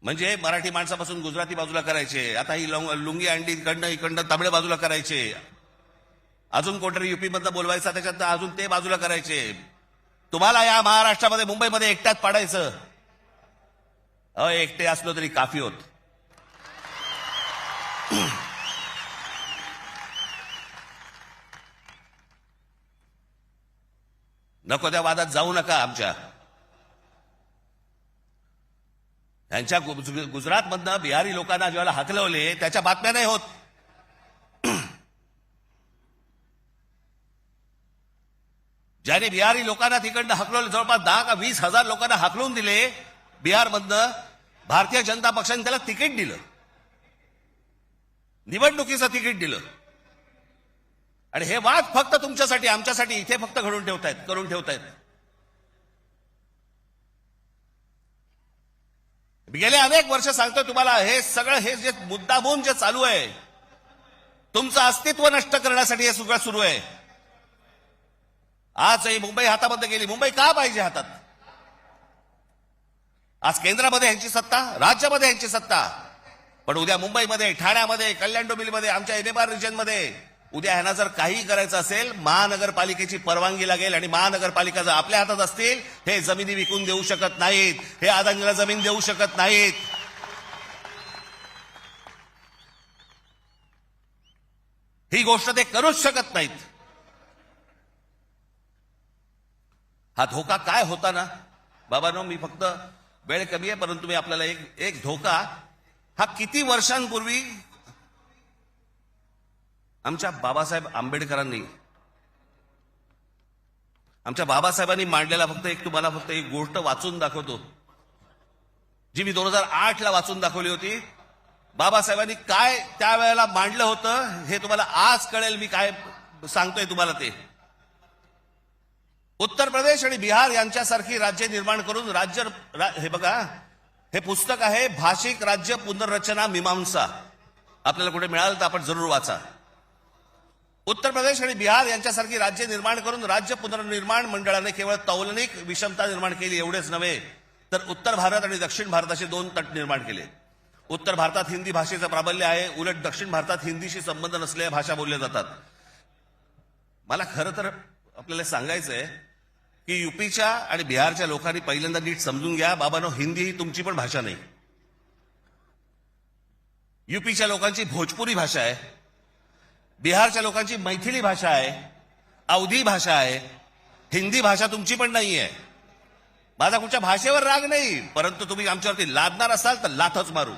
म्हणजे मराठी माणसापासून गुजराती बाजूला करायचे, आता ही लुंगी अंडी इकडनं तामिळ बाजूला करायचे, अजून कोणतरी युपी मधनं बोलवायचा त्याच्यात अजून ते बाजूला करायचे. तुम्हाला या महाराष्ट्रामध्ये मुंबईमध्ये एकट्यात पाडायचं. एकटे असलो तरी काफी होत. नको त्या वादात जाऊ नका. आमच्या यांच्या गुजरातमधनं बिहारी लोकांना ज्यावेळेला हकलवले त्याच्या बातम्या नाही होत. ज्याने बिहारी लोकांना तिकडनं हकलवले, जवळपास 10 का 20 हजार लोकांना हकलवून दिले बिहारमधनं, भारतीय जनता पक्षाने त्याला तिकीट दिलं, निवडणुकीचं तिकीट दिलं. आणि हे वाद फक्त तुमच्यासाठी आमच्यासाठी इथे फक्त करून ठेवतायत. गेले अनेक वर्ष सांगतोय तुम्हाला, हे सगळं हे जे मुद्दामून जे चालू आहे, तुमचं अस्तित्व नष्ट करण्यासाठी हे सगळं सुरू आहे. आज ही मुंबई हातामध्ये गेली. मुंबई का पाहिजे हातात? आज केंद्रामध्ये यांची सत्ता, राज्यामध्ये यांची सत्ता, पण उद्या मुंबईमध्ये, ठाण्यामध्ये, कल्याण डोंबिवलीमध्ये, आमच्या एनेबार रिजनमध्ये उद्या ह्यांना जर काही करायचं असेल, महानगरपालिकेची परवानगी लागेल. आणि महानगरपालिका जर आपल्या हातात असतील, हे जमिनी विकून देऊ शकत नाहीत, हे अदानीला जमीन देऊ शकत नाहीत. ही गोष्ट ते करूच शकत नाहीत. हा धोका काय होता ना बाबांनो, मी फक्त वेळ कमी आहे परंतु मी आपल्याला एक धोका, हा किती वर्षांपूर्वी आमच्या बाबासाहेब आंबेडकरांनी, आमच्या बाबासाहेबांनी मांडलेला तुम्हाला फक्त एक गोष्ट वाचून दाखवतो, जी मी 2008ला वाचून दाखवली होती. बाबासाहेबांनी काय त्यावेळेला मांडलं होतं हे तुम्हाला आज कळेल. मी काय सांगतोय तुम्हाला ते. उत्तर प्रदेश आणि बिहार यांच्यासारखी राज्य निर्माण करून हे बघा, हे पुस्तक आहे भाषिक राज्य पुनर्रचना मीमांसा. आपल्याला कुठे मिळालं तर आपण जरूर वाचा. उत्तर प्रदेश आणि बिहार यांच्यासारखी राज्य निर्माण करून राज्य पुनर्निर्माण मंडळाने केवळ तौलनिक विषमता निर्माण केली एवढेच नव्हे, तर उत्तर भारत आणि दक्षिण भारताचे 2 तट निर्माण केले. उत्तर भारतात हिंदी भाषेचं प्राबल्य आहे, उलट दक्षिण भारतात हिंदीशी संबंध नसलेल्या भाषा बोलल्या जातात. मला खरं तर आपल्याला सांगायचंय की युपीच्या आणि बिहारच्या लोकांनी पहिल्यांदा नीट समजून घ्या, बाबांनो, हिंदी ही तुमची पण भाषा नाही. युपीच्या लोकांची भोजपुरी भाषा आहे, बिहारच्या लोकांची मैथिली भाषा आहे, अवधी भाषा आहे. हिंदी भाषा तुमची पण नाही आहे. माझा कुठच्या भाषेवर राग नाही, परंतु तुम्ही आमच्यावरती लादणार असाल तर लाथच मारू.